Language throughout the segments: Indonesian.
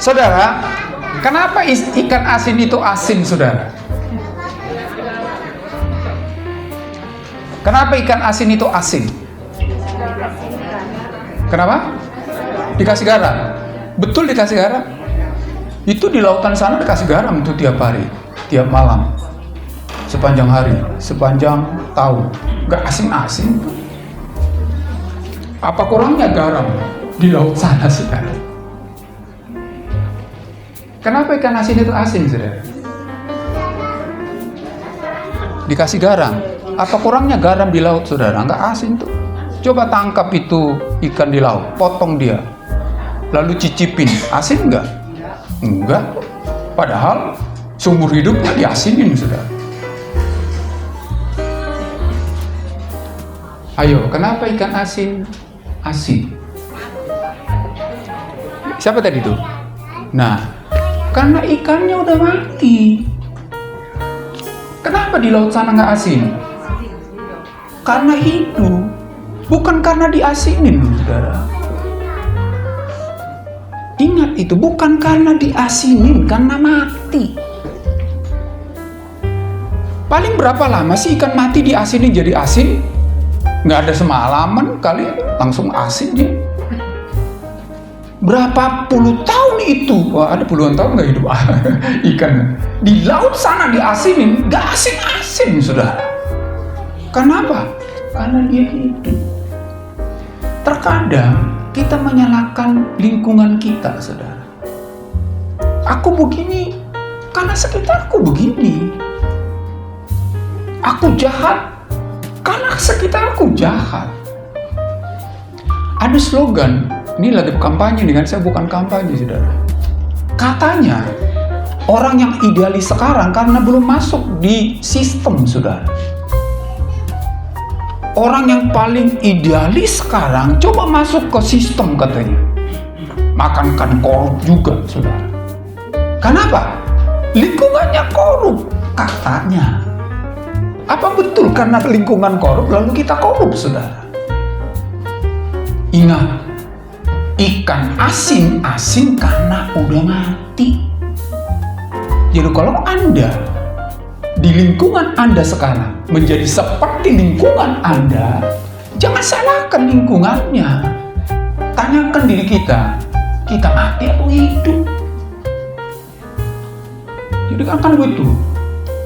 Saudara, kenapa ikan asin itu asin, saudara? Kenapa ikan asin itu asin? Kenapa? Dikasih garam. Betul, dikasih garam. Itu di lautan sana dikasih garam itu tiap hari, tiap malam, sepanjang hari, sepanjang tahun. Gak asin-asin. Apa kurangnya garam di laut sana, saudara? Kenapa ikan asin itu asin, saudara? Dikasih garam. Apa kurangnya garam di laut, saudara? Nggak asin tuh. Coba tangkap itu ikan di laut, potong dia, lalu cicipin. Asin nggak? Enggak. Padahal seumur hidupnya diasinin, saudara. Ayo, kenapa ikan asin asin? Siapa tadi tuh? Nah, karena ikannya udah mati. Kenapa di laut sana nggak asin? Karena hidup, bukan karena diasinin, saudara. Ingat itu, bukan karena diasinin, karena mati. Paling berapa lama sih ikan mati diasinin jadi asin? Nggak ada semalaman kali, langsung asin dia. Berapa puluh tahun itu? Wah, ada puluhan tahun nggak hidup ikan. Di laut sana diasinin, nggak asin-asin, saudara. Kenapa? Karena dia hidup. Terkadang kita menyalahkan lingkungan kita, saudara. Aku begini karena sekitarku begini. Aku jahat karena sekitarku jahat. Ada slogan, ini lagi kampanye dengan saya, bukan kampanye, saudara. Katanya orang yang idealis sekarang karena belum masuk di sistem, saudara. Orang yang paling idealis sekarang coba masuk ke sistem, katanya. Makankan korup juga, saudara. Kenapa? Lingkungannya korup, katanya. Apa betul karena lingkungan korup lalu kita korup, saudara? Ingat, ikan asin karena udah mati. Jadi kalau Anda di lingkungan Anda sekarang menjadi seperti lingkungan Anda, jangan salahkan lingkungannya. Tanyakan diri kita mati atau hidup? Jadi kan begitu.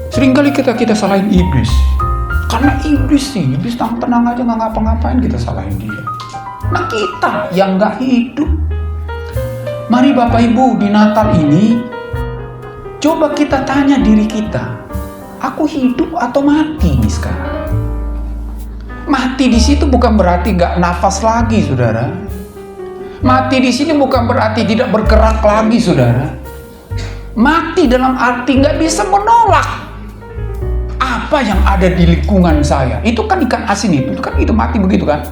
Seringkali kita salahin iblis. Karena iblis tenang aja nggak ngapa-ngapain, kita salahin dia. Nah, kita yang nggak hidup. Mari Bapak Ibu, di Natal ini coba kita tanya diri kita, aku hidup atau mati nih sekarang? Mati di situ bukan berarti nggak nafas lagi, saudara. Mati di sini bukan berarti tidak bergerak lagi, saudara. Mati dalam arti nggak bisa menolak apa yang ada di lingkungan saya. Itu kan ikan asin itu kan itu mati begitu kan.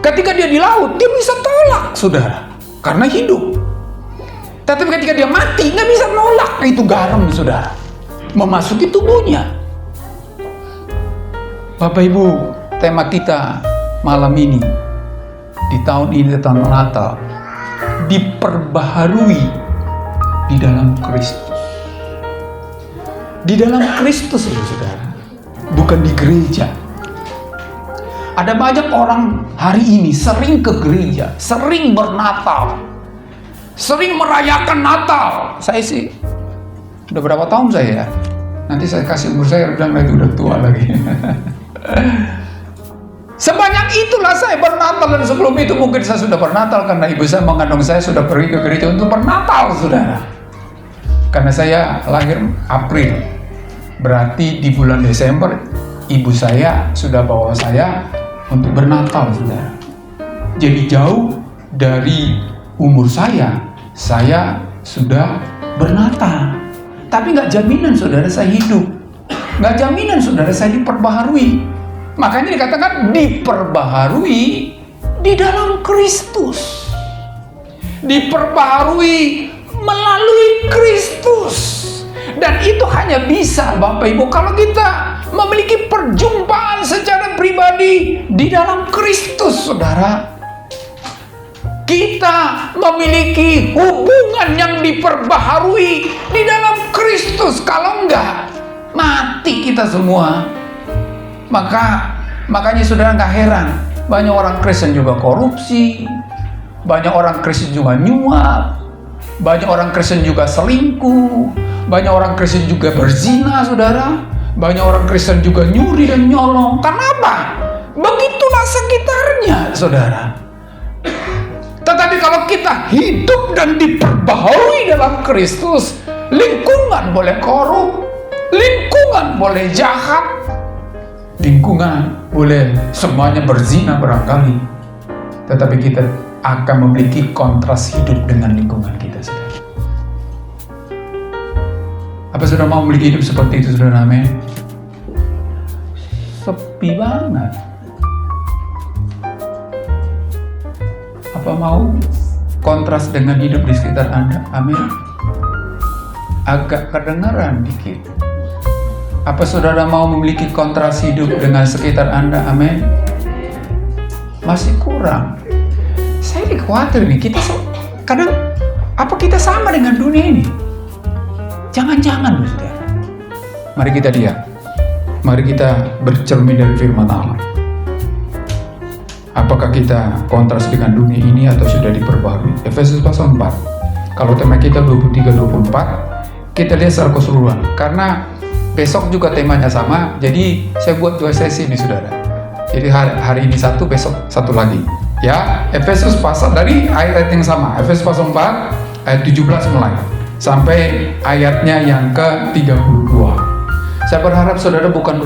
Ketika dia di laut, dia bisa tolak, saudara, karena hidup. Tapi ketika dia mati, nggak bisa nolak itu garam, saudara, memasuki tubuhnya. Bapak Ibu, tema kita malam ini, di tahun ini, tahun Natal, diperbaharui di dalam Kristus. Di dalam Kristus, saudara, bukan di gereja. Ada banyak orang hari ini sering ke gereja, sering bernatal, sering merayakan Natal. Saya sih, udah berapa tahun saya ya? Nanti saya kasih umur saya, bilang lagi udah tua lagi. Sebanyak itulah saya bernatal, dan sebelum itu mungkin saya sudah bernatal karena ibu saya mengandung saya sudah pergi ke gereja untuk bernatal, saudara. Karena saya lahir April, berarti di bulan Desember ibu saya sudah bawa saya untuk bernatal, saudara. Jadi jauh dari umur saya sudah bernatal. Tapi nggak jaminan, saudara, saya hidup. Nggak jaminan, saudara, saya diperbaharui. Makanya dikatakan diperbaharui di dalam Kristus. Diperbaharui melalui Kristus. Dan itu hanya bisa, Bapak Ibu, kalau kita memiliki perjumpaan secara pribadi di dalam Kristus, saudara. kita memiliki hubungan yang diperbaharui di dalam Kristus. Kalau enggak, mati kita semua. Makanya saudara nggak heran, banyak orang Kristen juga korupsi, banyak orang Kristen juga nyuap, banyak orang Kristen juga selingkuh, banyak orang Kristen juga berzina, saudara. Banyak orang Kristen juga nyuri dan nyolong. Kenapa? Begitulah sekitarnya, saudara. Tetapi kalau kita hidup dan diperbaharui dalam Kristus, lingkungan boleh korup, lingkungan boleh jahat, lingkungan boleh semuanya berzina barangkali, tetapi kita akan memiliki kontras hidup dengan lingkungan kita, saudara. Apa saudara mau memiliki hidup seperti itu, saudara? Amin. Sepi banget. Apa mau kontras dengan hidup di sekitar Anda? Amin. Agak kedengaran dikit. Apa saudara mau memiliki kontras hidup dengan sekitar Anda? Amin. Masih kurang. Saya khawatir nih, kita kadang apa kita sama dengan dunia ini? Jangan-jangan, saudara. Mari kita diam. Mari kita bercermin dari firman Allah. Apakah kita kontras dengan dunia ini atau sudah diperbarui? Efesus pasal 4. Kalau tema kita 23-24, kita lihat secara keseluruhan. Karena besok juga temanya sama, jadi saya buat 2 sesi nih, saudara. Jadi hari ini satu, besok satu lagi. Ya, Efesus pasal dari ayat yang sama. Efesus pasal 4 ayat 17 mulai sampai ayatnya yang ke-32. Saya berharap saudara bukan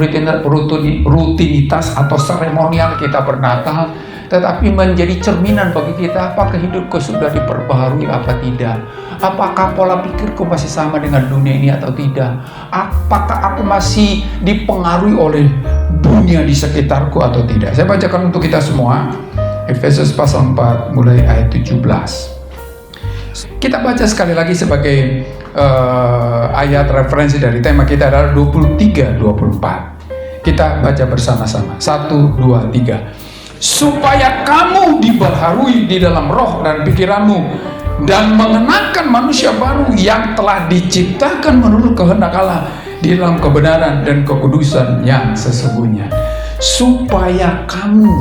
rutinitas atau seremonial kita bernatal, tetapi menjadi cerminan bagi kita. Apakah hidupku sudah diperbaharui apa tidak? Apakah pola pikirku masih sama dengan dunia ini atau tidak? Apakah aku masih dipengaruhi oleh dunia di sekitarku atau tidak? Saya bacakan untuk kita semua. Efesus pasal 4 mulai ayat 17. Kita baca sekali lagi sebagai ayat referensi dari tema kita adalah 23-24. Kita baca bersama-sama. 1, 2, 3. Supaya kamu dibaharui di dalam roh dan pikiranmu, dan mengenakan manusia baru yang telah diciptakan menurut kehendak Allah di dalam kebenaran dan kekudusan yang sesungguhnya. Supaya kamu,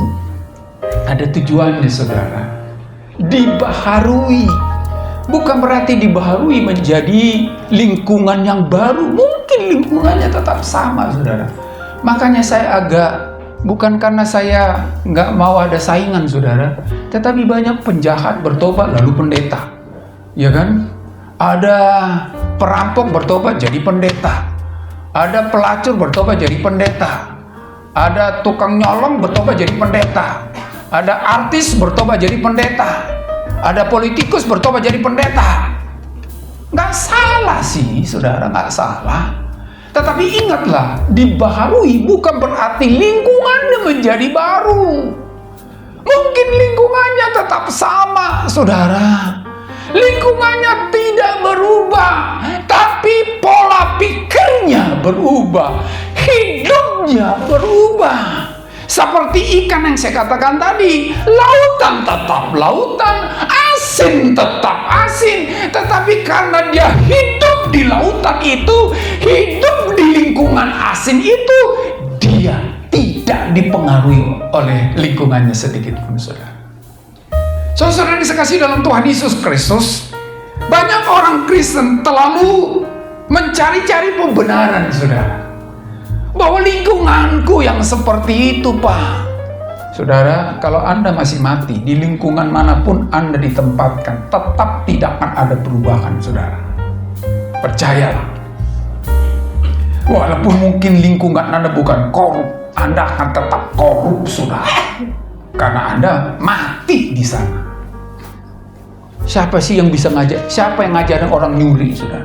ada tujuannya, saudara, dibaharui. Bukan berarti dibaharui menjadi lingkungan yang baru. Mungkin lingkungannya tetap sama, saudara. Makanya saya bukan karena saya nggak mau ada saingan, saudara, tetapi banyak penjahat bertobat lalu pendeta, ya kan? Ada perampok bertobat jadi pendeta, ada pelacur bertobat jadi pendeta, ada tukang nyolong bertobat jadi pendeta, ada artis bertobat jadi pendeta, ada politikus bertobat jadi pendeta. Nggak salah sih, saudara, nggak salah. Tetapi ingatlah, dibaharui bukan berarti lingkungannya menjadi baru. Mungkin lingkungannya tetap sama, saudara. Lingkungannya tidak berubah, tapi pola pikirnya berubah, hidupnya berubah. Seperti ikan yang saya katakan tadi, lautan tetap lautan, asin tetap asin. Tetapi karena dia hidup di lautan itu, hidup di lingkungan asin itu, dia tidak dipengaruhi oleh lingkungannya sedikit pun, saudara. Saudara dikasihi dalam Tuhan Yesus Kristus, banyak orang Kristen terlalu mencari-cari pembenaran, saudara, bahwa lingkunganku yang seperti itu, Pak. Saudara, kalau Anda masih mati, di lingkungan manapun Anda ditempatkan, tetap tidak akan ada perubahan, saudara. Percayalah. Walaupun mungkin lingkungan Anda bukan korup, Anda akan tetap korup, saudara. Karena Anda mati di sana. Siapa sih yang bisa siapa yang ngajarin orang nyuri, saudara?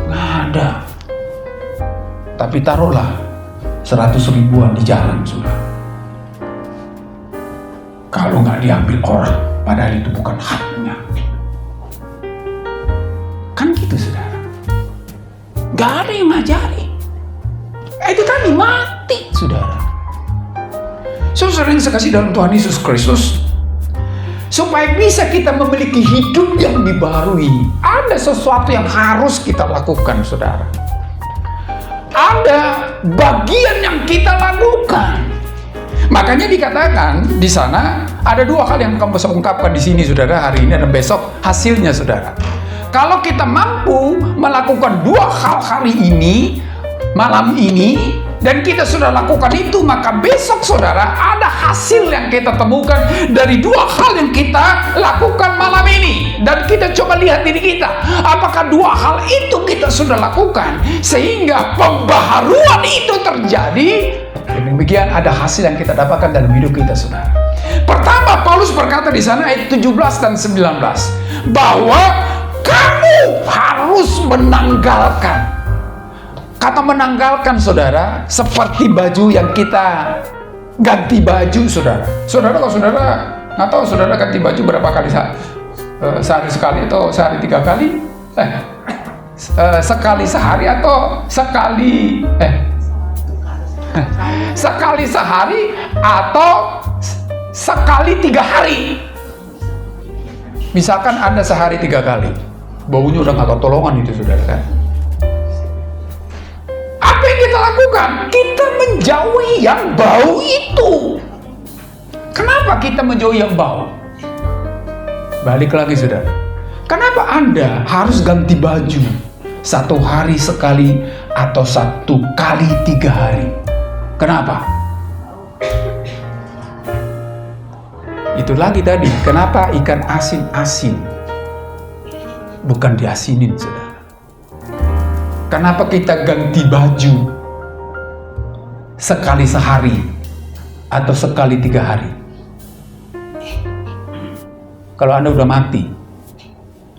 Nggak ada. Tapi taruhlah 100 ribuan di jalan, saudara. Kalau nggak diambil orang, padahal itu bukan haknya. Kan gitu, saudara. Nggak ada yang ngajari. Itu tadi mati, saudara. Saudara yang saya kasih dalam Tuhan Yesus Kristus, supaya bisa kita memiliki hidup yang dibaharui, ada sesuatu yang harus kita lakukan, saudara. Ada bagian yang kita lakukan. Makanya dikatakan di sana ada dua hal yang kamu bisa ungkapkan di sini, saudara, hari ini dan besok hasilnya, saudara. Kalau kita mampu melakukan dua hal hari ini, malam ini, dan kita sudah lakukan itu, maka besok, saudara, ada hasil yang kita temukan dari dua hal yang kita lakukan malam ini. Dan kita coba lihat diri kita, apakah dua hal itu kita sudah lakukan sehingga pembaharuan itu terjadi. Demikian ada hasil yang kita dapatkan dalam hidup kita, saudara. Pertama, Paulus berkata di sana ayat 17 dan 19 bahwa kamu harus menanggalkan. Kata menanggalkan, saudara, seperti baju yang kita ganti baju, saudara. Saudara, kalau saudara nggak tahu, saudara ganti baju berapa kali sehari sekali atau sehari 3 kali? Sekali sehari atau sekali sekali sehari atau sekali 3 hari. Misalkan Anda sehari 3 kali, baunya udah nggak ketolongan itu, saudara, kan? Apa yang kita lakukan? Kita menjauhi yang bau itu. Kenapa kita menjauhi yang bau? Balik lagi, saudara. Kenapa Anda harus ganti baju 1 hari sekali atau 1 kali 3 hari? Kenapa? Itu lagi tadi, kenapa ikan asin bukan diasinin, saudara? Kenapa kita ganti baju sekali sehari atau sekali 3 hari? Kalau Anda udah mati,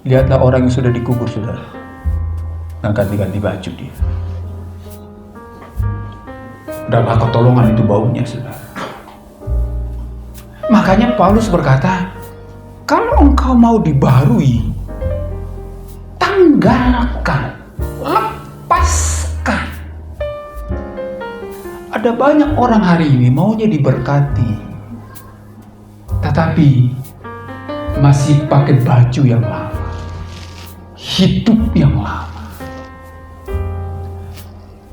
lihatlah orang yang sudah dikubur, saudara, nggak ganti-ganti baju dia. Udah gak ketolongan itu baunya, saudara. Makanya Paulus berkata, kalau engkau mau dibaharui, tanggalkan, lepaskan. Ada banyak orang hari ini maunya diberkati, tetapi masih pakai baju yang lama, hidup yang lama.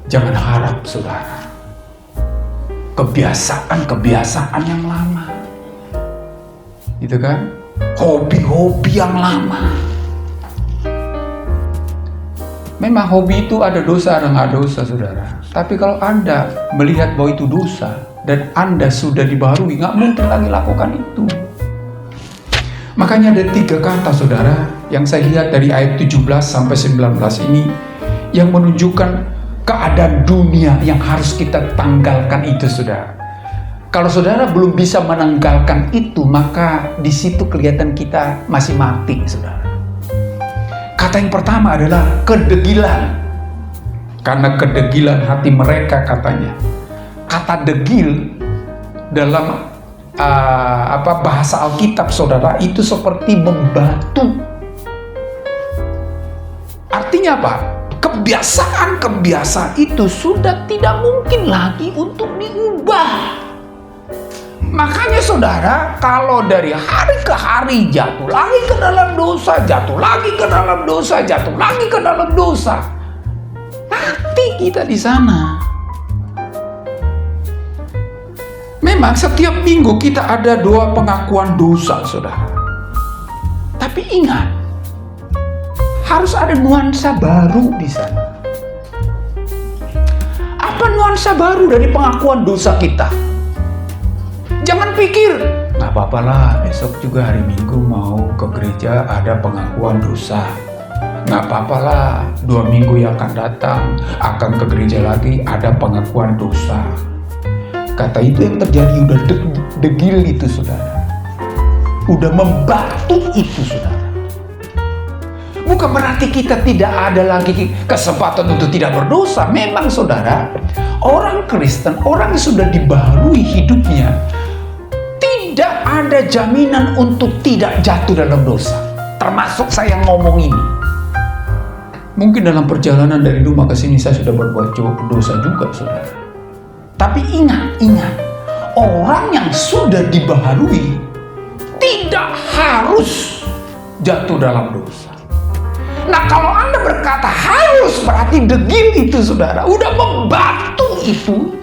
Jangan harap, saudara, kebiasaan yang lama, gitu kan? Hobi-hobi yang lama. Memang hobi itu ada dosa dan nggak dosa, saudara. Tapi kalau Anda melihat bahwa itu dosa dan Anda sudah dibaharui, nggak mungkin lagi lakukan itu. Makanya ada 3 kata, saudara, yang saya lihat dari ayat 17 sampai 19 ini yang menunjukkan keadaan dunia yang harus kita tanggalkan itu, saudara. Kalau saudara belum bisa menanggalkan itu, maka di situ kelihatan kita masih mati, saudara. Kata yang pertama adalah kedegilan. Karena kedegilan hati mereka, katanya. Kata degil dalam bahasa Alkitab, saudara, itu seperti membatu. Artinya apa? Kebiasaan itu sudah tidak mungkin lagi untuk diubah. Makanya, saudara, kalau dari hari ke hari jatuh lagi ke dalam dosa, jatuh lagi ke dalam dosa, jatuh lagi ke dalam dosa, mati kita di sana. Memang setiap minggu kita ada 2 pengakuan dosa, saudara. Tapi ingat, harus ada nuansa baru di sana. Apa nuansa baru dari pengakuan dosa kita? Jangan pikir, nggak apa-apa lah, besok juga hari Minggu mau ke gereja ada pengakuan dosa. Nggak apa-apa lah, 2 minggu yang akan datang akan ke gereja lagi ada pengakuan dosa. Kata itu yang terjadi udah degil itu, saudara. Udah membatu itu, saudara. Bukan berarti kita tidak ada lagi kesempatan untuk tidak berdosa. Memang, saudara, orang Kristen, orang yang sudah dibaharui hidupnya, tidak ada jaminan untuk tidak jatuh dalam dosa. Termasuk saya ngomong ini. Mungkin dalam perjalanan dari rumah ke sini saya sudah berbuat dosa juga, saudara. Tapi ingat, orang yang sudah dibaharui tidak tidak harus jatuh dalam dosa. Nah, kalau Anda berkata harus, berarti degil itu, saudara, udah membatu itu.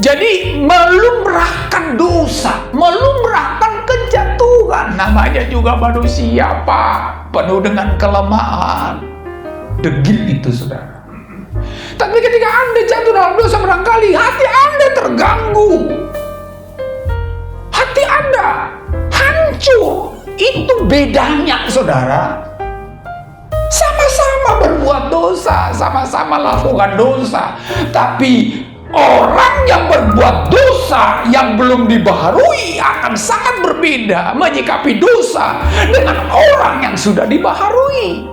Jadi melumrahkan dosa, melumrahkan kejatuhan. Namanya juga manusia, Pak, penuh dengan kelemahan. Degil itu, saudara. Tapi ketika Anda jatuh dalam dosa, barangkali hati Anda terganggu, hati Anda hancur. Itu bedanya, saudara. Sama-sama berbuat dosa, sama-sama lakukan dosa, tapi orang yang berbuat dosa yang belum dibaharui akan sangat berbeda menyikapi dosa dengan orang yang sudah dibaharui.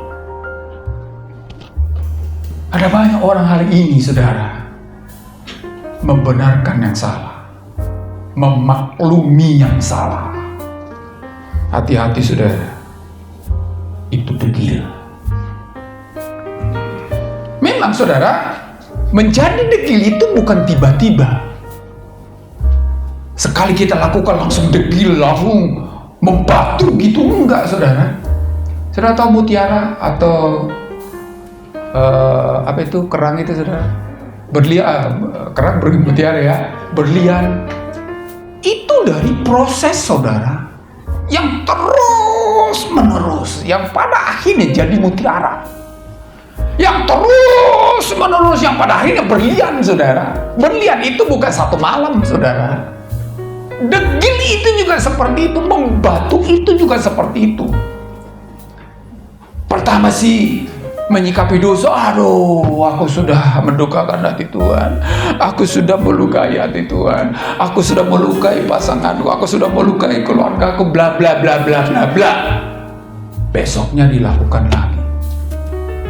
Ada banyak orang hari ini, saudara, membenarkan yang salah, memaklumi yang salah. Hati-hati, saudara, itu degil. Memang, saudara, menjadi degil itu bukan tiba-tiba. Sekali kita lakukan langsung degil, langsung membatu gitu, enggak, saudara. Saudara tahu mutiara atau apa itu, kerang itu, saudara? Berlian, kerang bermutiara ya, berlian. Itu dari proses, saudara, yang terus menerus, yang pada akhirnya jadi mutiara, yang terus menerus, yang pada akhirnya berlian, saudara. Berlian itu bukan satu malam, saudara. Degil itu juga seperti itu, membatu itu juga seperti itu. Pertama sih menyikapi dosa, aduh, aku sudah mendukakan hati Tuhan, aku sudah melukai hati Tuhan, aku sudah melukai pasanganku, aku sudah melukai keluargaku, bla bla bla bla bla bla. Besoknya dilakukan lagi,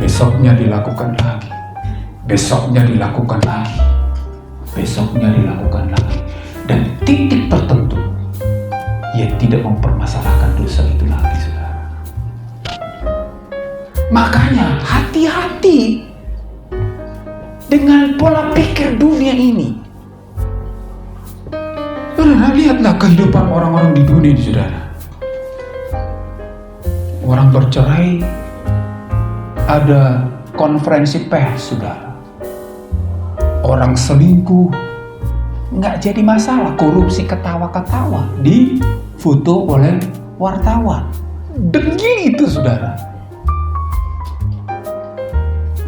besoknya dilakukan lagi, besoknya dilakukan lagi, besoknya dilakukan lagi, dan titik tertentu ia tidak mempermasalahkan dosa itu lagi, saudara. Makanya hati-hati dengan pola pikir dunia ini. Saudara, lihatlah kehidupan orang-orang di dunia ini, saudara. Orang bercerai, ada konferensi pers, saudara. Orang selingkuh, nggak jadi masalah, korupsi ketawa-ketawa, difoto oleh wartawan. Degil itu, saudara.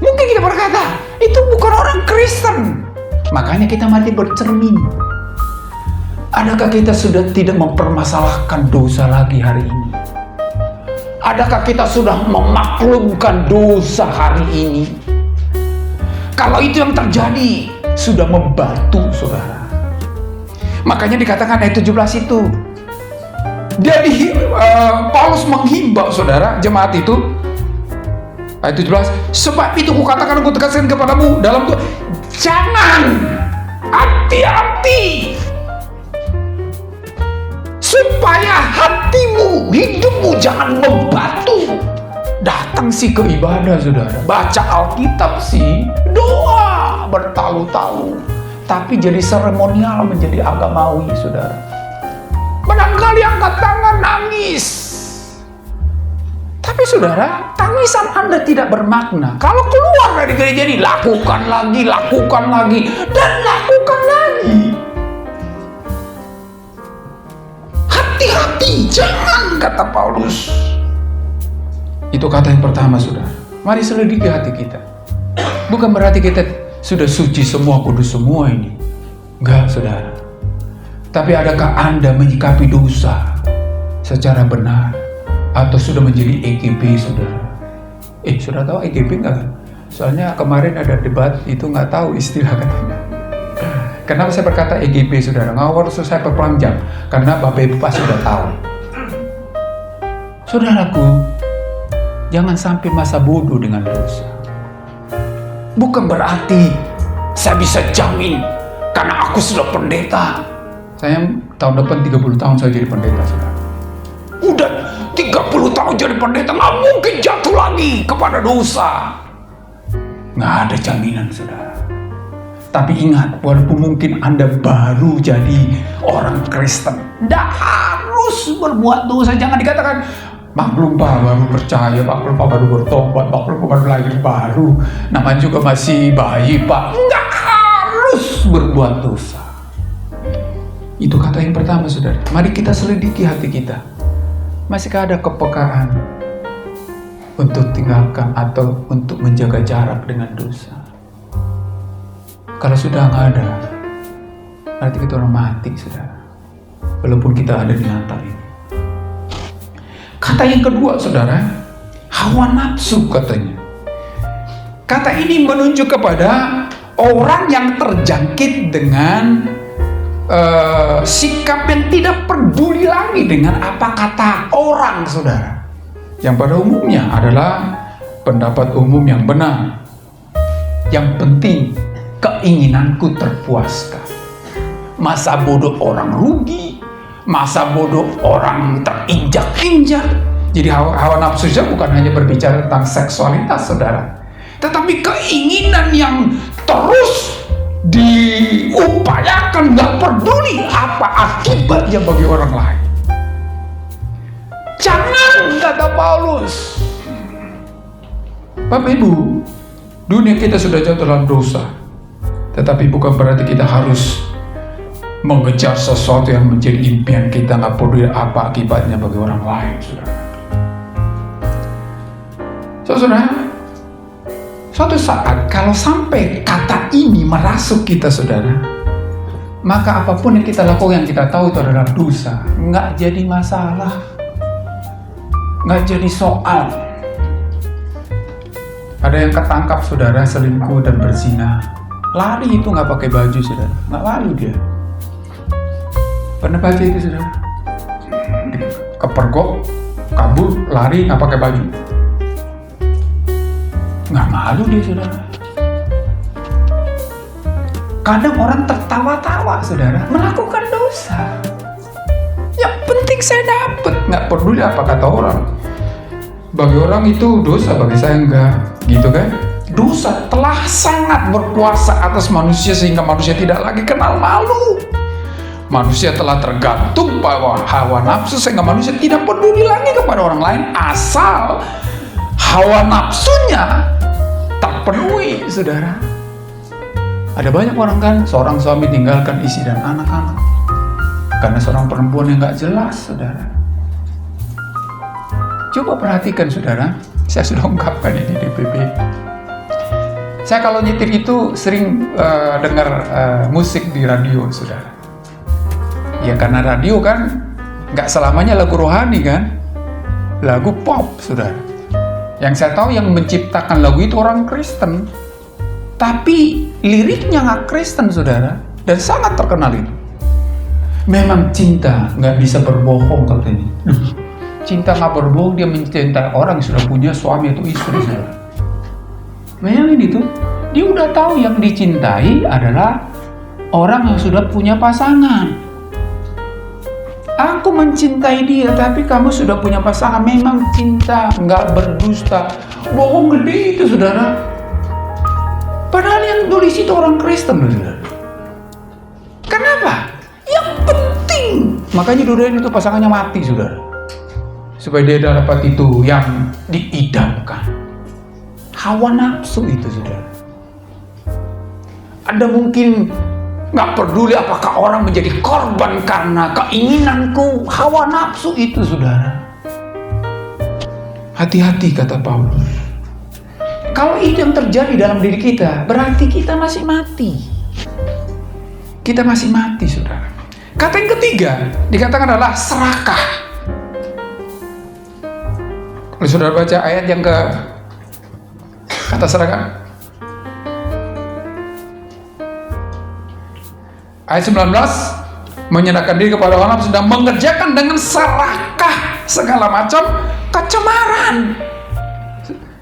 Mungkin kita berkata, itu bukan orang Kristen. Makanya kita mati bercermin. Adakah kita sudah tidak mempermasalahkan dosa lagi hari ini? Adakah kita sudah memaklumkan dosa hari ini? Kalau itu yang terjadi, sudah membatu, saudara. Makanya dikatakan ayat 17 itu. Jadi Paulus menghimbau, saudara, jemaat itu. Ayat 17, sebab itu kukatakan, aku tegaskan kepadamu dalam Tuhan, jangan, hati-hati, supaya hatimu, hidupmu jangan membatu. Datang sih ke ibadah, saudara, baca Alkitab sih, doa bertalu-talu, tapi jadi seremonial, menjadi agamawi, saudara. Barangkali angkat tangan, nangis. Tapi saudara, tangisan Anda tidak bermakna. Kalau keluar dari gereja ini, lakukan lagi, dan lakukan lagi. Hati-hati, jangan, kata Paulus. Itu kata yang pertama, saudara. Mari selidiki hati kita. Bukan berarti kita sudah suci semua, kudus semua ini. Enggak, saudara. Tapi adakah Anda menyikapi dosa secara benar? Atau sudah menjadi EGB, saudara? Sudah tahu EGB nggak? Soalnya kemarin ada debat, itu nggak tahu istilah katanya. Kenapa saya berkata EGB, saudara? Nggak harus saya perpanjang, karena Bapak Ibu pasti sudah tahu. Saudaraku, jangan sampai masa bodoh dengan dosa. Bukan berarti saya bisa jamin, karena aku sudah pendeta. Saya tahun depan 30 tahun saya jadi pendeta, saudara. Udah 30 tahun jadi pendeta, nggak mungkin jatuh lagi kepada dosa. Nggak ada jaminan, saudara. Tapi ingat, walaupun mungkin Anda baru jadi orang Kristen, tidak harus berbuat dosa. Jangan dikatakan, maklum Pak, baru percaya, maklum Pak, baru bertobat, maklum Pak, baru lahir baru, namanya juga masih bayi Pak. Tidak harus berbuat dosa. Itu kata yang pertama, saudara. Mari kita selidiki hati kita. Masihkah ada kepekaan untuk tinggalkan atau untuk menjaga jarak dengan dosa? Kalau sudah nggak ada, berarti kita orang mati, saudara. Walaupun kita ada di Natal ini. Kata yang kedua, saudara, hawa nafsu katanya. Kata ini menunjuk kepada orang yang terjangkit dengan sikap yang tidak peduli lagi dengan apa kata orang, saudara. Yang pada umumnya adalah pendapat umum yang benar. Yang penting keinginanku terpuaskan. Masa bodoh orang rugi, masa bodoh orang terinjak-injak. Jadi hawa nafsu bukan hanya berbicara tentang seksualitas, saudara, tetapi keinginan yang terus diupayakan, gak peduli apa akibatnya bagi orang lain. Jangan, kata Paulus. Bapak Ibu, dunia kita sudah jatuh dalam dosa. Tetapi bukan berarti kita harus mengejar sesuatu yang menjadi impian kita, nggak peduli apa akibatnya bagi orang lain, saudara. Saudara, suatu saat kalau sampai kata ini merasuk kita, saudara, maka apapun yang kita lakukan, yang kita tahu itu adalah dosa, nggak jadi masalah, nggak jadi soal. Ada yang ketangkap, saudara, selingkuh dan berzina. Lari itu nggak pakai baju, saudara, nggak lalu dia. Pernah baca itu, saudara? Kepergok, kabur, lari nggak pakai baju, nggak malu dia, saudara. Kadang orang tertawa-tawa, saudara, melakukan dosa. Yang penting saya dapat, nggak peduli apa kata orang. Bagi orang itu dosa, bagi saya enggak, gitu kan? Dosa telah sangat berkuasa atas manusia sehingga manusia tidak lagi kenal malu. Manusia telah tergantung pada hawa nafsu sehingga manusia tidak peduli lagi kepada orang lain asal hawa nafsunya terpenuhi, saudara. Ada banyak orang kan, seorang suami tinggalkan istri dan anak-anak karena seorang perempuan yang gak jelas, saudara. Coba perhatikan, saudara. Saya sudah ungkapkan ini di PP. Saya kalau nyetir itu sering dengar musik di radio, saudara. Ya karena radio kan nggak selamanya lagu rohani kan, lagu pop, saudara. Yang saya tahu yang menciptakan lagu itu orang Kristen, tapi liriknya nggak Kristen, saudara, dan sangat terkenal itu. Memang cinta nggak bisa berbohong katanya. Cinta nggak berbohong, dia mencintai orang yang sudah punya suami atau istri, saudara. Bayangin itu, dia udah tahu yang dicintai adalah orang yang sudah punya pasangan. Aku mencintai dia, tapi kamu sudah punya pasangan. Memang cinta nggak berdusta. Bohong gede itu, saudara. Padahal yang tulis itu orang Kristen, saudara. Kenapa? Yang penting. Makanya doain itu pasangannya mati, saudara, supaya dia dapat itu yang diidamkan. Hawa nafsu itu, saudara. Anda mungkin nggak peduli apakah orang menjadi korban karena keinginanku, hawa nafsu itu, saudara. Hati-hati, kata Paulus. Kalau itu yang terjadi dalam diri kita, berarti kita masih mati. Kita masih mati, saudara. Kata yang ketiga dikatakan adalah serakah. Kalau saudara baca ayat yang kata serakah, ayat 19, menyerahkan diri kepada orang yang sedang mengerjakan dengan serakah segala macam kecemaran.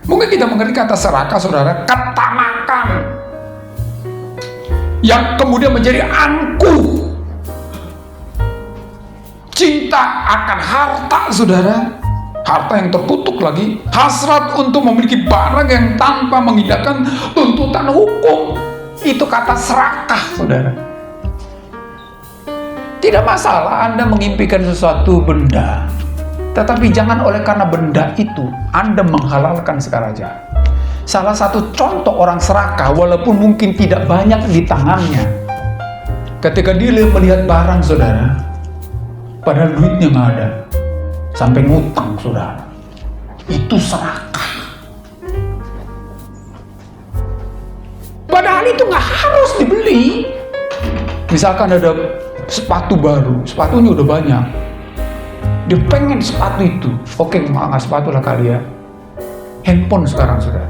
Mungkin kita mengerti kata serakah, saudara, ketamakan yang kemudian menjadi angkuh. Cinta akan harta, saudara, harta yang tertutup lagi, hasrat untuk memiliki barang yang tanpa mengindahkan tuntutan hukum. Itu kata serakah, saudara. Tidak masalah Anda mengimpikan sesuatu benda, tetapi jangan oleh karena benda itu Anda menghalalkan segala jahat. Salah satu contoh orang serakah, walaupun mungkin tidak banyak di tangannya, ketika dia melihat barang, saudara, padahal duitnya nggak ada, sampai ngutang, saudara, itu serakah. Padahal itu nggak harus dibeli. Misalkan ada sepatu baru, sepatunya udah banyak, dia pengen sepatu itu. Oke, nggak sepatu lah kali ya, handphone sekarang, saudara.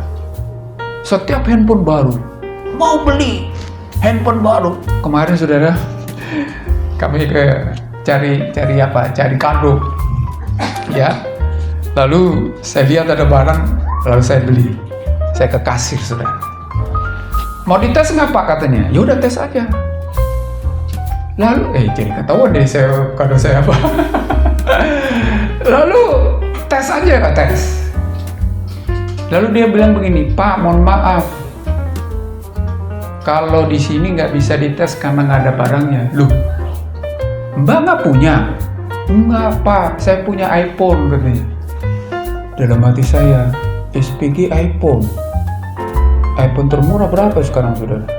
Setiap handphone baru mau beli handphone baru. Kemarin, saudara, kami cari kado, ya. Lalu saya lihat ada barang, lalu saya beli. Saya ke kasir, saudara. Mau dites nggak Pak, katanya? Ya udah, tes aja. Lalu, jadi ketahuan deh kado saya apa. Lalu tes aja, Kak, tes. Lalu dia bilang begini, Pak, mohon maaf, kalau di sini nggak bisa dites karena nggak ada barangnya. Loh, Mbak nggak punya? Enggak, Pak, saya punya iPhone, katanya. Dalam hati saya, SPG iPhone. iPhone termurah berapa sekarang, saudara?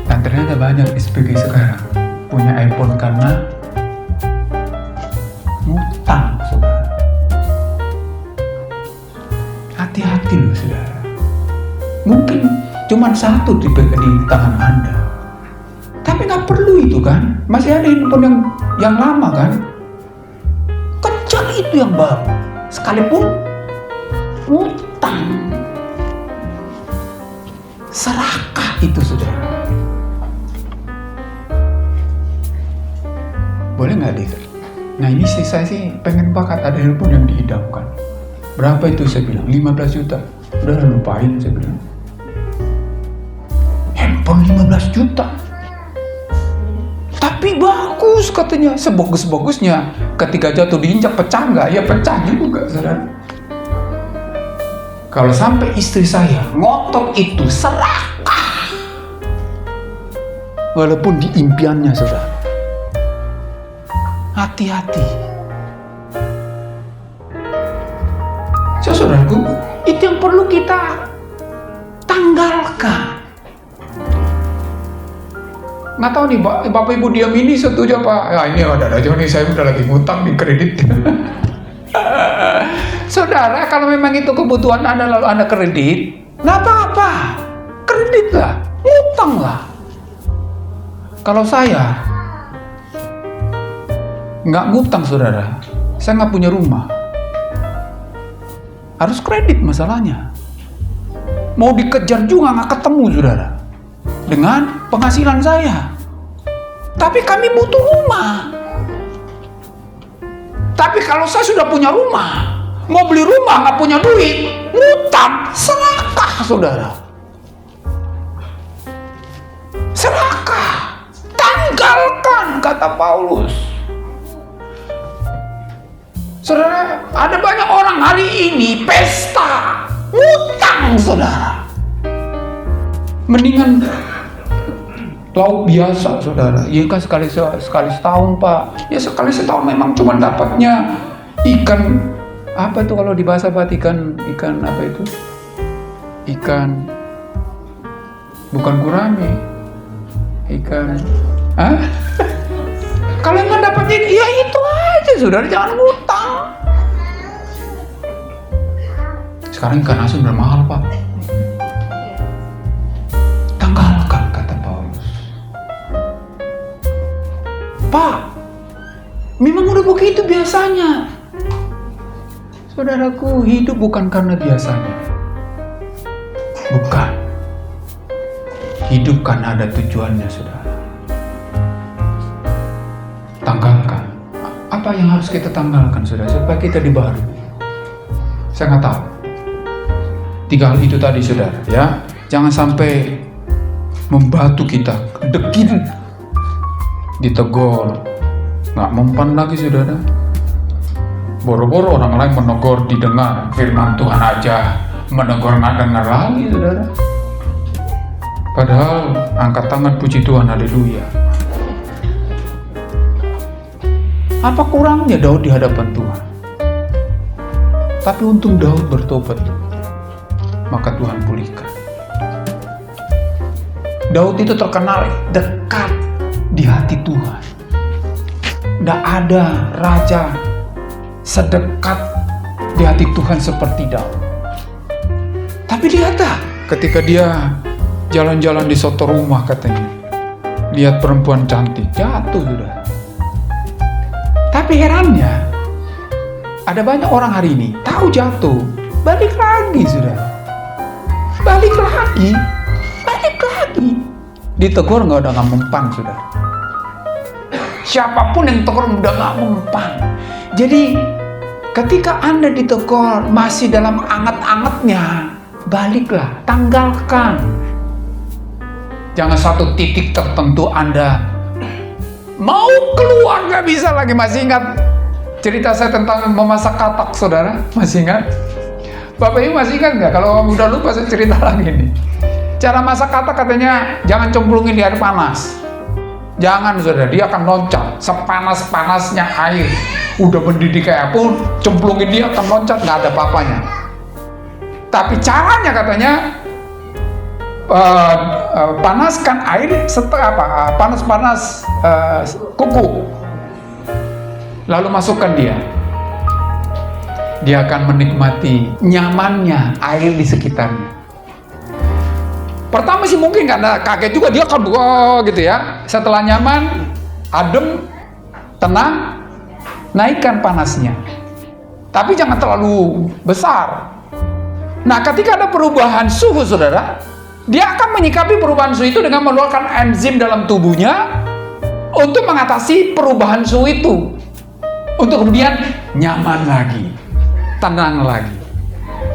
Dan ternyata banyak SPG sekarang punya iPhone karena ngutang, saudara. Hati-hati loh, saudara. Mungkin cuma satu di tangan Anda, tapi nggak perlu itu kan. Masih ada handphone yang lama kan. Kejar itu yang baru, sekalipun ngutang. Serakah itu, saudara. Boleh nggak deh? Nah ini sih, saya sih pengen banget ada handphone yang diidamkan. Berapa itu, saya bilang? 15 juta. Udah lupain, saya bilang. Handphone 15 juta. Tapi bagus, katanya. Sebagus-bagusnya. Ketika jatuh diinjak, pecah nggak? Ya pecah juga, saudara. Kalau sampai istri saya ngotot itu, serakah. Walaupun di impiannya, saudara. Hati-hati. Saudaraku, itu yang perlu kita tanggalkan. Nggak tahu nih, Bapak Ibu diam ini setuju apa? Ya ini ada aja nih, saya udah lagi ngutang di kredit. Saudara, kalau memang itu kebutuhan Anda lalu Anda kredit, nggak apa-apa. Kredit lah, ngutang lah. Kalau saya nggak ngutang, saudara, saya nggak punya rumah. Harus kredit masalahnya. Mau dikejar juga nggak ketemu, saudara, dengan penghasilan saya. Tapi kami butuh rumah. Tapi kalau saya sudah punya rumah, mau beli rumah nggak punya duit, ngutang, serakah, saudara. Serakah. Tanggalkan, kata Paulus. Saudara, ada banyak orang hari ini pesta, ngutang, saudara. Mendingan lauk biasa, saudara. Ya kan sekali setahun, Pak. Ya sekali setahun memang cuma dapatnya ikan, apa itu kalau di bahasa Batak, ikan apa itu? Ikan, bukan gurame. Ikan, kalau nggak dapatnya, ya itu aja, saudara, jangan ngutang. Sekarang ikan asin udah mahal, Pak. Tanggalkan, kata Paulus. Pak, memang udah begitu biasanya. Saudaraku, hidup bukan karena biasanya. Bukan. Hidup kan ada tujuannya, saudara. Tanggalkan. Apa yang harus kita tanggalkan, saudara, supaya kita dibaharui? Saya nggak tahu. 3 hal itu tadi, saudara, ya. Jangan sampai membatu kita, dekin, ditegur, nggak mempan lagi, saudara. Boro-boro orang lain menegur didengar, firman Tuhan aja menegur nggak dengar lagi, saudara. Padahal angkat tangan puji Tuhan, haleluya. Apa kurangnya Daud di hadapan Tuhan? Tapi untung Daud bertobat, maka Tuhan pulihkan. Daud itu terkenal dekat di hati Tuhan. Tidak ada raja sedekat di hati Tuhan seperti Daud. Tapi lihatlah, ketika dia jalan-jalan di soto rumah katanya, lihat perempuan cantik, jatuh sudah. Tapi herannya, ada banyak orang hari ini tahu jatuh, balik lagi sudah. Balik lagi. Ditegur nggak mempan sudah. Siapapun yang tegur udah nggak mempan. Jadi ketika Anda ditegur masih dalam anget-angetnya, baliklah, tanggalkan. Jangan satu titik tertentu Anda mau keluar nggak bisa lagi. Masih ingat cerita saya tentang memasak katak, saudara? Masih ingat? Bapak Ibu masih ingat nggak? Kalau udah lupa saya cerita lagi nih. Cara masak katak katanya jangan cemplungin di air panas. Jangan, saudara, dia akan loncat sepanas-panasnya air. Udah mendidih kayak pun, cemplungin dia akan loncat, nggak ada apa-apanya. Tapi caranya katanya panaskan air setelah panas-panas kuku, lalu masukkan dia akan menikmati nyamannya air di sekitarnya. Pertama sih mungkin karena kaget juga, dia akan gitu ya. Setelah nyaman, adem, tenang, naikkan panasnya, tapi jangan terlalu besar. Nah, ketika ada perubahan suhu, saudara, dia akan menyikapi perubahan suhu itu dengan mengeluarkan enzim dalam tubuhnya untuk mengatasi perubahan suhu itu, untuk kemudian nyaman lagi, tenang lagi.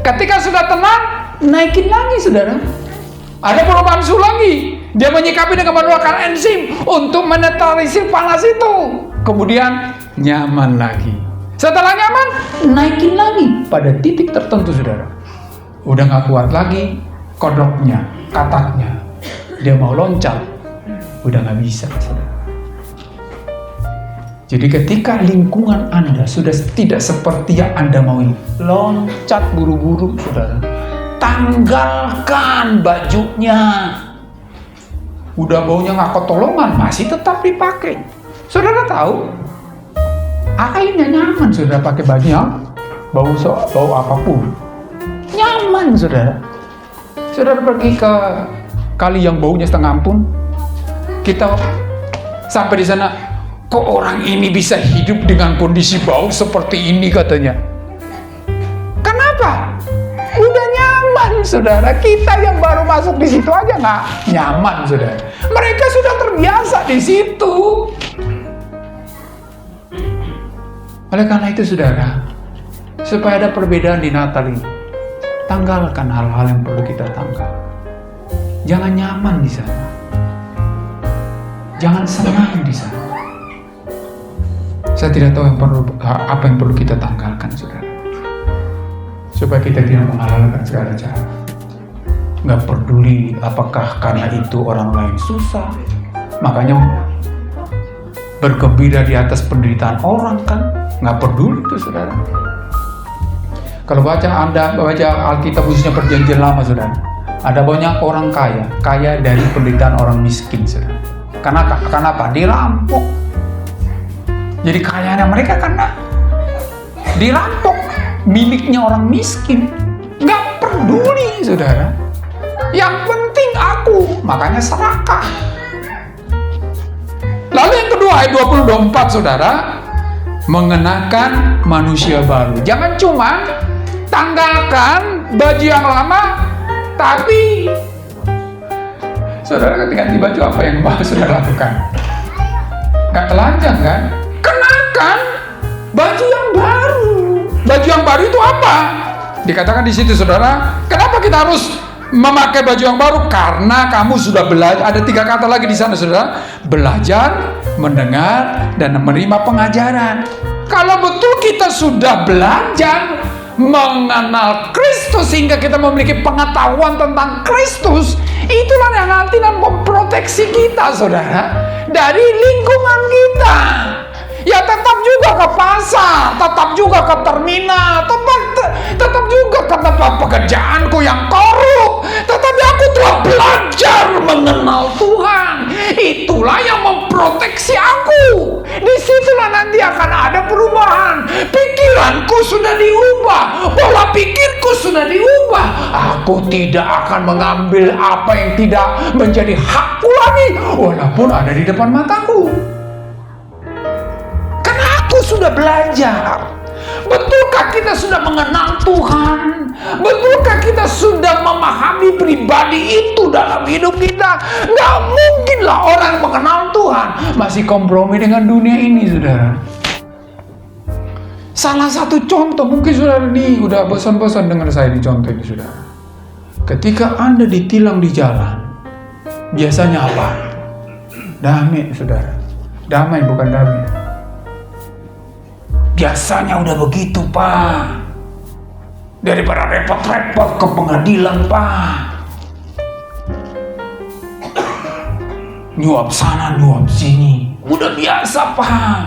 Ketika sudah tenang, naikin lagi, saudara. Ada perubahan suhu lagi, dia menyikapi dengan mengeluarkan enzim untuk menetralisir panas itu, kemudian nyaman lagi. Setelah nyaman, naikin lagi pada titik tertentu, saudara. Udah gak kuat lagi kodoknya, kataknya, dia mau loncat, udah gak bisa, saudara. Jadi ketika lingkungan Anda sudah tidak seperti yang Anda mau, loncat buru-buru, saudara, tanggalkan bajunya. Udah baunya gak ketolongan, masih tetap dipakai. Saudara tahu, akhirnya nyaman, saudara, pakai baju yang bau apapun. Nyaman, saudara. Saudara pergi ke kali yang baunya setengah ampun, kita sampai di sana, kok orang ini bisa hidup dengan kondisi bau seperti ini, katanya. Kenapa? Udah nyaman, saudara. Kita yang baru masuk di situ aja nggak nyaman, saudara. Mereka sudah terbiasa di situ. Oleh karena itu, saudara, supaya ada perbedaan di Natal ini, tanggalkan hal-hal yang perlu kita tanggal. Jangan nyaman di sana. Jangan senang di sana. Saya tidak tahu apa yang perlu kita tanggalkan, saudara, supaya kita tidak menghalalkan segala cara. Nggak peduli apakah karena itu orang lain susah, makanya bergembira di atas penderitaan orang, kan? Nggak peduli itu, saudara. Kalau Anda baca Alkitab khususnya Perjanjian Lama, saudara, ada banyak orang kaya dari penderitaan orang miskin, saudara. Karena apa? Dirampok. Jadi kayanya mereka karena dirampok miliknya orang miskin. Nggak peduli, saudara. Yang penting aku, makanya serakah. Lalu yang kedua, ayat 20-24, saudara, mengenakan manusia baru. Jangan cuma tanggalkan baju yang lama, tapi saudara ganti baju, apa yang saudara lakukan? Gak telanjang, kan? Kenakan baju yang baru. Baju yang baru itu apa? Dikatakan di situ, saudara, kenapa kita harus memakai baju yang baru? Karena kamu sudah belajar. Ada 3 kata lagi di sana, saudara: belajar, mendengar, dan menerima pengajaran. Kalau betul kita sudah belajar mengenal Kristus sehingga kita memiliki pengetahuan tentang Kristus, Itulah yang nanti memproteksi kita, saudara, dari lingkungan kita. Ya tetap juga ke pasar, tetap juga ke terminal, tetap juga ke tempat pekerjaanku yang korup. Tetapi aku telah belajar mengenal Tuhan. Itulah yang memproteksi aku. Disitulah nanti akan ada perubahan. Pikiranku sudah diubah, pola pikirku sudah diubah. Aku tidak akan mengambil apa yang tidak menjadi hakku lagi, walaupun ada di depan mataku. Sudah belajar. Betulkah kita sudah mengenal Tuhan? Betulkah kita sudah memahami pribadi itu dalam hidup kita? Gak mungkinlah orang mengenal Tuhan masih kompromi dengan dunia ini, saudara. Salah satu contoh, mungkin saudara ini udah bosan-bosan dengar saya di contoh ini, saudara. Ketika Anda ditilang di jalan, biasanya apa? Damai, saudara. Damai, bukan damai. Biasanya udah begitu, Pak. Daripada repot-repot ke pengadilan, Pak. Nyuap sana, nyuap sini. Udah biasa, Pak.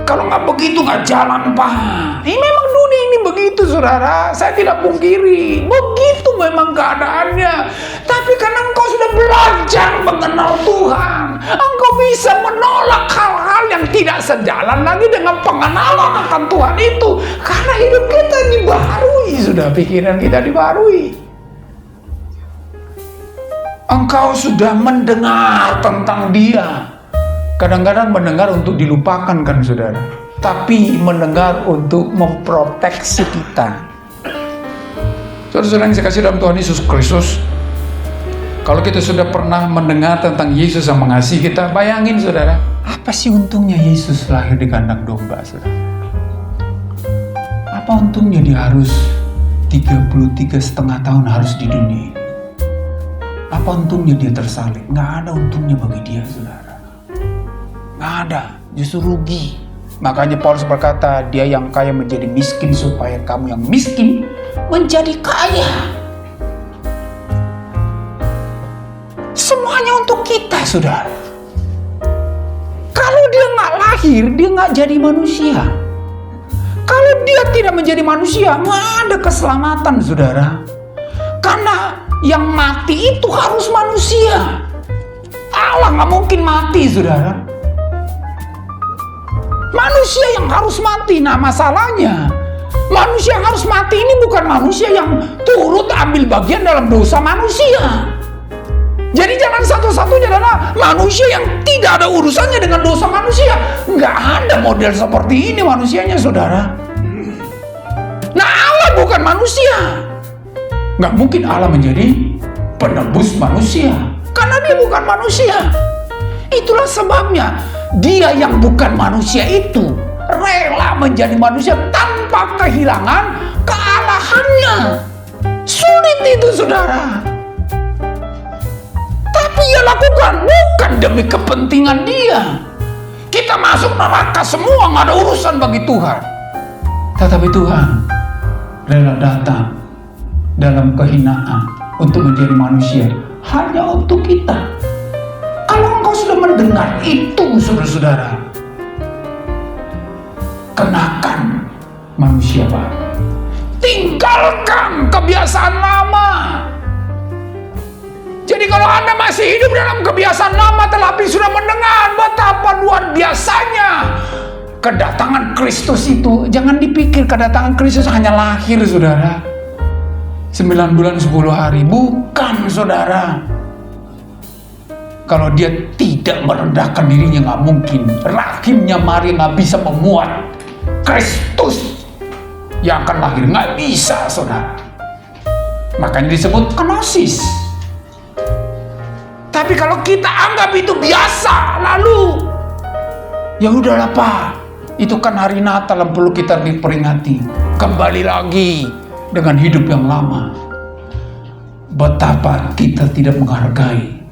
Kalau nggak begitu nggak jalan, Pak. Ini memang dunia ini begitu, saudara. Saya tidak pungkiri. Begitu memang keadaannya. Tapi karena engkau sudah belajar mengenal Tuhan, engkau bisa menolak hal-hal yang tidak sejalan lagi dengan pengenalan akan Tuhan itu. Karena hidup kita dibaharui, sudah pikiran kita dibaharui. Engkau sudah mendengar tentang Dia. Kadang-kadang mendengar untuk dilupakan, kan, saudara. Tapi mendengar untuk memproteksi kita. Saudara-saudara yang saya kasih dalam Tuhan Yesus Kristus, kalau kita sudah pernah mendengar tentang Yesus yang mengasihi kita, bayangin, saudara, apa sih untungnya Yesus lahir di kandang domba, saudara? Apa untungnya dia harus 33,5 tahun harus di dunia? Apa untungnya dia tersalib? Nggak ada untungnya bagi dia, saudara. Nggak ada, justru rugi. Makanya Paulus berkata, dia yang kaya menjadi miskin supaya kamu yang miskin menjadi kaya. Semuanya untuk kita, saudara. Kalau dia nggak lahir, dia nggak jadi manusia. Kalau dia tidak menjadi manusia, nggak ada keselamatan, saudara. Karena yang mati itu harus manusia. Allah nggak mungkin mati, saudara. Manusia yang harus mati. Nah, masalahnya manusia yang harus mati ini bukan manusia yang turut ambil bagian dalam dosa manusia. Jadi jangan satu-satunya adalah manusia yang tidak ada urusannya dengan dosa manusia. Nggak ada model seperti ini manusianya, saudara. Nah, Allah bukan manusia. Nggak mungkin Allah menjadi penebus manusia, karena dia bukan manusia. Itulah sebabnya dia yang bukan manusia itu rela menjadi manusia tanpa kehilangan kealahannya. Sulit itu, saudara. Tapi ia lakukan bukan demi kepentingan dia. Kita masuk neraka semua, nggak ada urusan bagi Tuhan. Tetapi Tuhan rela datang dalam kehinaan untuk menjadi manusia hanya untuk kita. Kalau engkau sudah mendengar itu, saudara-saudara, kenakan manusia baru. Tinggalkan kebiasaan lama. Jadi kalau Anda masih hidup dalam kebiasaan lama, tetapi sudah mendengar betapa luar biasanya kedatangan Kristus itu, jangan dipikir kedatangan Kristus hanya lahir, saudara. 9 bulan 10 hari. Bukan, saudara. Kalau dia tidak merendahkan dirinya, nggak mungkin. Rahimnya Maria nggak bisa memuat Kristus yang akan lahir. Nggak bisa, saudara. Makanya disebut kenosis. Tapi kalau kita anggap itu biasa, lalu ya udahlah, Pak, itu kan hari Natal yang perlu kita diperingati. Kembali lagi dengan hidup yang lama. Betapa kita tidak menghargai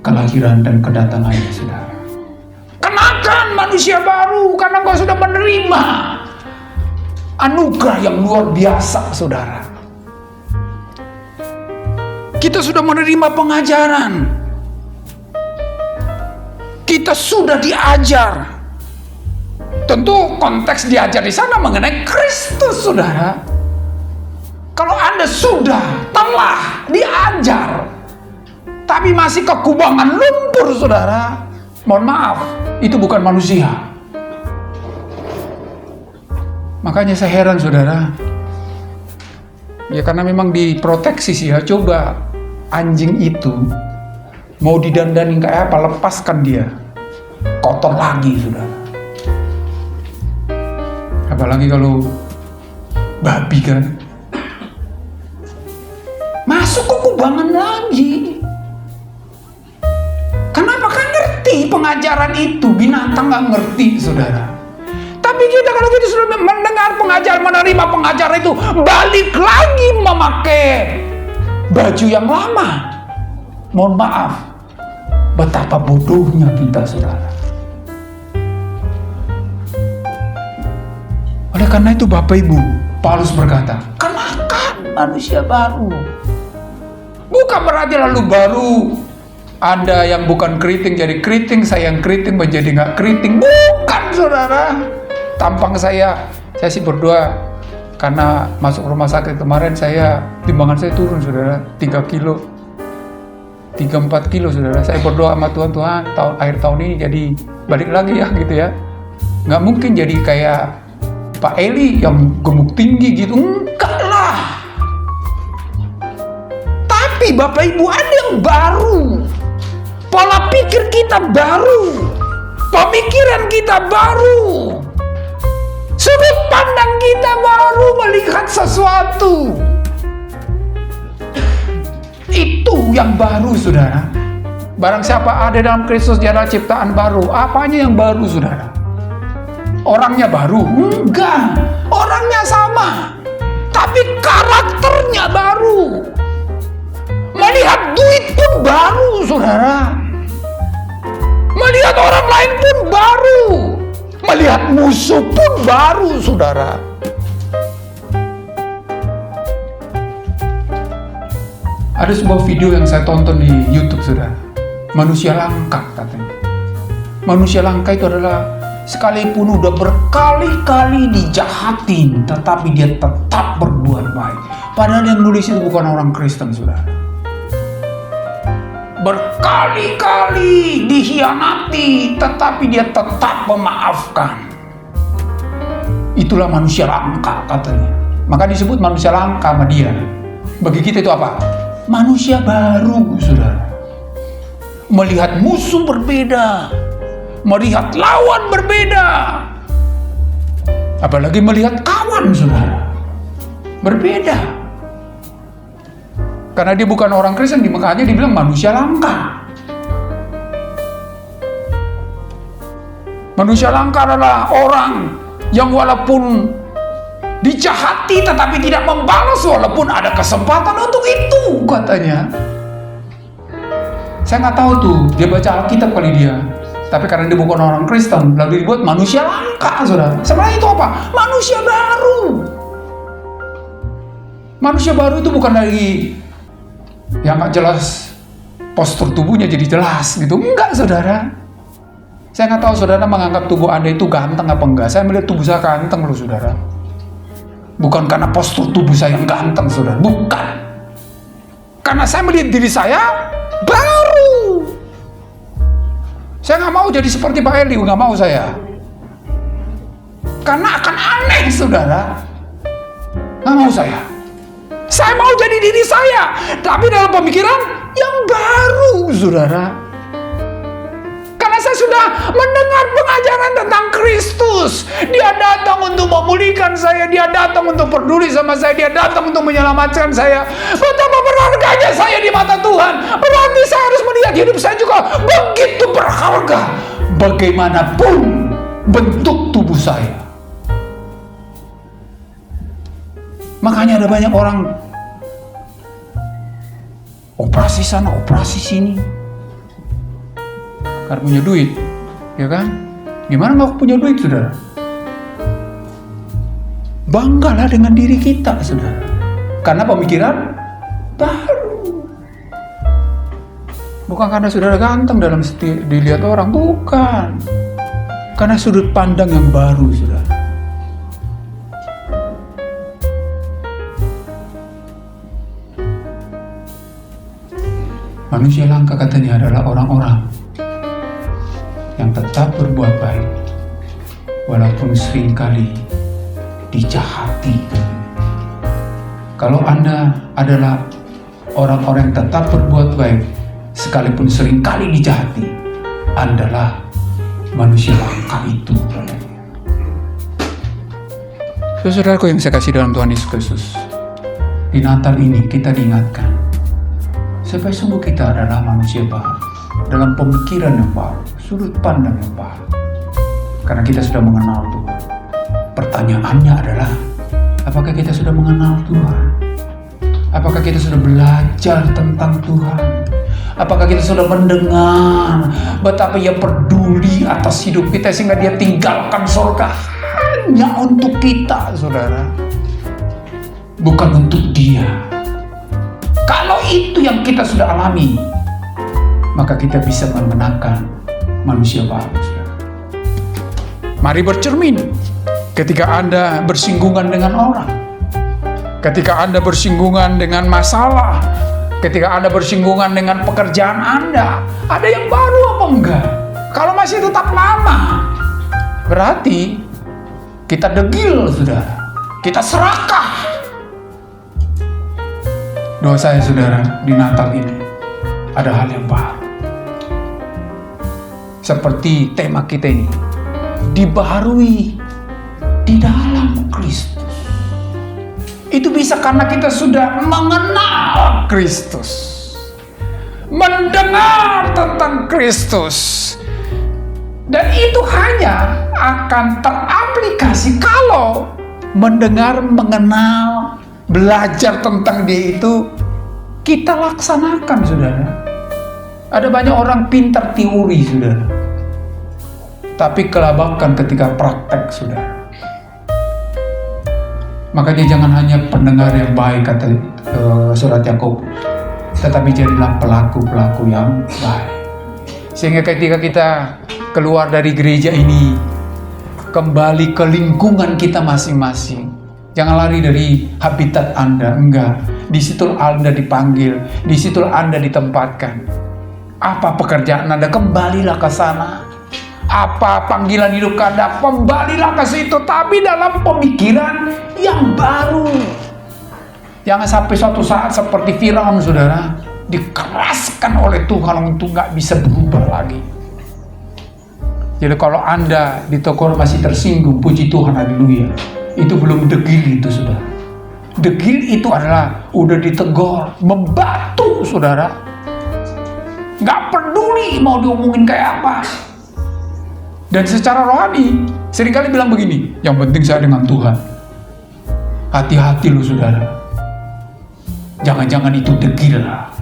kelahiran dan kedatangannya, saudara. Kenakan manusia baru karena engkau sudah menerima anugerah yang luar biasa, saudara. Kita sudah menerima pengajaran. Kita sudah diajar. Tentu konteks diajar di sana mengenai Kristus, saudara. Kalau Anda telah diajar, tapi masih kekubangan lumpur, saudara, mohon maaf, itu bukan manusia. Makanya saya heran, saudara. Ya karena memang diproteksi sih ya. Coba anjing itu mau didandanin kayak apa, lepaskan dia, kotor lagi, saudara. Apalagi kalau babi kan, masuk ke kubangan lagi. Kenapa? Kan ngerti pengajaran itu. Binatang nggak ngerti, saudara. Tapi kita kalau kita sudah mendengar pengajaran, menerima pengajaran itu, balik lagi memakai baju yang lama. Mohon maaf, betapa bodohnya kita, saudara. Oleh karena itu Bapak Ibu, Paulus berkata, kenakan manusia baru. Bukan berarti lalu baru Anda yang bukan keriting jadi keriting, saya yang keriting menjadi nggak keriting. Bukan, saudara. Tampang saya sih berdoa, karena masuk rumah sakit kemarin timbangan saya turun, saudara, 3 kilo, 3-4 kilo, saudara. Saya berdoa sama Tuhan, akhir tahun ini jadi balik lagi ya, gitu ya. Nggak mungkin jadi kayak Pak Eli yang gemuk tinggi gitu, enggak lah. Tapi Bapak Ibu, ada yang baru. Pola pikir kita baru. Pemikiran kita baru. Sudut pandang kita baru melihat sesuatu. Itu yang baru, saudara. Barang siapa ada dalam Kristus, dia adalah ciptaan baru. Apanya yang baru, saudara? Orangnya baru? Enggak. Orangnya sama. Tapi karakternya baru. Melihat duit pun baru, saudara. Melihat orang lain pun baru. Melihat musuh pun baru, saudara. Ada sebuah video yang saya tonton di YouTube, saudara. Manusia langka, katanya. Manusia langka itu adalah sekalipun udah berkali-kali dijahatin, tetapi dia tetap berbuat baik. Padahal yang nulis itu bukan orang Kristen, saudara. Berkali-kali dikhianati, tetapi dia tetap memaafkan. Itulah manusia langka, katanya. Maka disebut manusia langka sama dia. Bagi kita itu apa? Manusia baru, saudara. Melihat musuh berbeda, melihat lawan berbeda, apalagi melihat kawan, saudara, berbeda. Karena dia bukan orang Kristen, makanya dibilang manusia langka. Manusia langka adalah orang yang walaupun dijahati tetapi tidak membalas walaupun ada kesempatan untuk itu, katanya. Saya nggak tahu tuh, dia baca Alkitab kali dia. Tapi karena dia bukan orang Kristen, lalu dibuat manusia langka, saudara. Sebenarnya itu apa? Manusia baru. Manusia baru itu bukan dari yang nggak jelas postur tubuhnya jadi jelas gitu. Enggak, saudara. Saya nggak tahu saudara menganggap tubuh Anda itu ganteng apa enggak. Saya melihat tubuh saya ganteng loh, saudara. Bukan karena postur tubuh saya yang ganteng, saudara. Bukan. Karena saya melihat diri saya baru. Saya nggak mau jadi seperti Pak Eli, nggak mau saya. Karena akan aneh, saudara. Nggak mau saya. Saya mau jadi diri saya, tapi dalam pemikiran yang baru, saudara. Karena saya sudah mendengar pengajaran tentang Kristus. Dia datang untuk memulihkan saya, dia datang untuk peduli sama saya, dia datang untuk menyelamatkan saya. Betapa berharganya saya di mata Tuhan. Berarti saya harus melihat hidup saya juga begitu berharga. Bagaimanapun bentuk tubuh saya. Makanya ada banyak orang operasi sana, operasi sini. Karena punya duit, ya kan? Gimana nggak punya duit, saudara? Banggalah dengan diri kita, saudara. Karena pemikiran baru. Bukan karena saudara ganteng dilihat orang, bukan. Karena sudut pandang yang baru, saudara. Manusia langka katanya adalah orang-orang yang tetap berbuat baik walaupun seringkali dijahati. Kalau Anda adalah orang-orang yang tetap berbuat baik sekalipun seringkali dijahati, Andalah manusia langka itu. Saudaraku yang saya kasih dalam Tuhan Yesus Kristus, di Natal ini kita diingatkan supaya sungguh kita adalah manusia baru, dalam pemikiran yang baru, sudut pandang yang baru. Karena kita sudah mengenal Tuhan. Pertanyaannya adalah, apakah kita sudah mengenal Tuhan? Apakah kita sudah belajar tentang Tuhan? Apakah kita sudah mendengar betapa Ia peduli atas hidup kita sehingga Dia tinggalkan surga hanya untuk kita, saudara, bukan untuk Dia. Kalau itu yang kita sudah alami, maka kita bisa mengenakan manusia baru. Mari bercermin ketika Anda bersinggungan dengan orang, ketika Anda bersinggungan dengan masalah, ketika Anda bersinggungan dengan pekerjaan Anda, ada yang baru apa enggak? Kalau masih tetap lama, berarti kita degil, saudara. Kita serakah. Doa saya, saudara, di Natal ini ada hal yang baru. Seperti tema kita ini, dibaharui di dalam Kristus. Itu bisa karena kita sudah mengenal Kristus, mendengar tentang Kristus. Dan itu hanya akan teraplikasi kalau mendengar, mengenal, belajar tentang Dia itu kita laksanakan, saudara. Ada banyak orang pintar teori, saudara, tapi kelabakan ketika praktek, saudara. Makanya jangan hanya pendengar yang baik, kata surat Yakobus, tetapi jadilah pelaku-pelaku yang baik. Sehingga ketika kita keluar dari gereja ini, kembali ke lingkungan kita masing-masing. Jangan lari dari habitat Anda, enggak. Di situ Anda dipanggil, di situ Anda ditempatkan. Apa pekerjaan Anda, kembalilah ke sana. Apa panggilan hidup Anda, kembalilah ke situ, tapi dalam pemikiran yang baru. Jangan sampai suatu saat seperti Firaun, saudara, dikeraskan oleh Tuhan untuk nggak bisa berubah lagi. Jadi kalau Anda ditegur masih tersinggung, puji Tuhan, haleluya. Itu belum degil itu, saudara. Degil itu adalah udah ditegur, membatu, saudara. Nggak peduli mau diomongin kayak apa. Dan secara rohani, seringkali bilang begini, yang penting saya dengan Tuhan. Hati-hati lu, saudara. Jangan-jangan itu degil lah.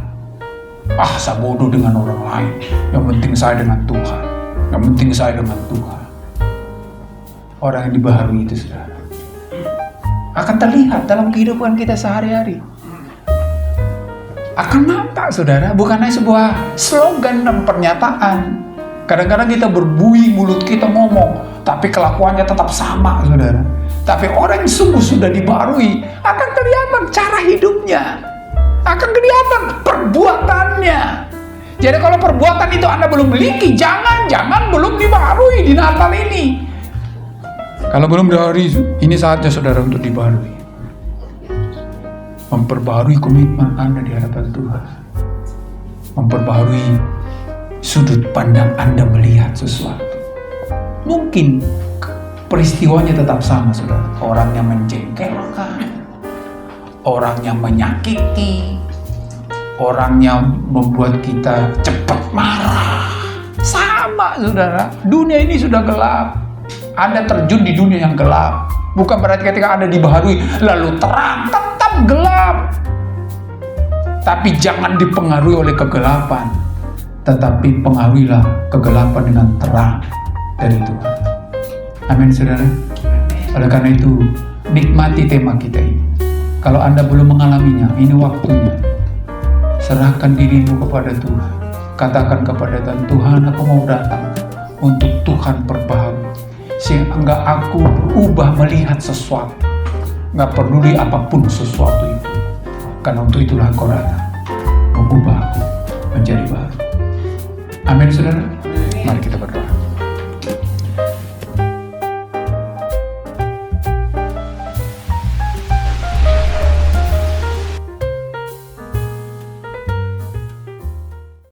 Saya bodoh dengan orang lain. Yang penting saya dengan Tuhan. Yang penting saya dengan Tuhan. Orang yang dibaharui itu, saudara, akan terlihat dalam kehidupan kita sehari-hari. Akan nampak, saudara, bukan hanya sebuah slogan dan pernyataan. Kadang-kadang kita berbuih, mulut kita ngomong, tapi kelakuannya tetap sama, saudara. Tapi orang yang sungguh sudah dibaharui, akan kelihatan cara hidupnya, akan kelihatan perbuatannya. Jadi kalau perbuatan itu Anda belum miliki, jangan belum dibaharui di Natal ini. Kalau belum dibaharui, ini saatnya, saudara, untuk dibaharui. Memperbaharui komitmen Anda di hadapan Tuhan. Memperbaharui sudut pandang Anda melihat sesuatu. Mungkin peristiwanya tetap sama, saudara. Orang yang menjengkelkan, orang yang menyakiti, orang yang membuat kita cepat marah. Sama, saudara. Dunia ini sudah gelap. Anda terjun di dunia yang gelap. Bukan berarti ketika Anda dibaharui lalu terang, tetap gelap. Tapi jangan dipengaruhi oleh kegelapan, tetapi pengaruhilah kegelapan dengan terang dari Tuhan. Amin, saudara. Oleh karena itu, nikmati tema kita ini. Kalau Anda belum mengalaminya, ini waktunya. Serahkan dirimu kepada Tuhan. Katakan kepada Tuhan, Tuhan aku mau datang untuk Tuhan perbaharui. Sehingga aku berubah melihat sesuatu. Gak peduli apapun sesuatu itu. Karena untuk itulah Engkau datang. Mengubah aku menjadi baru. Amin saudara. Mari kita berdoa.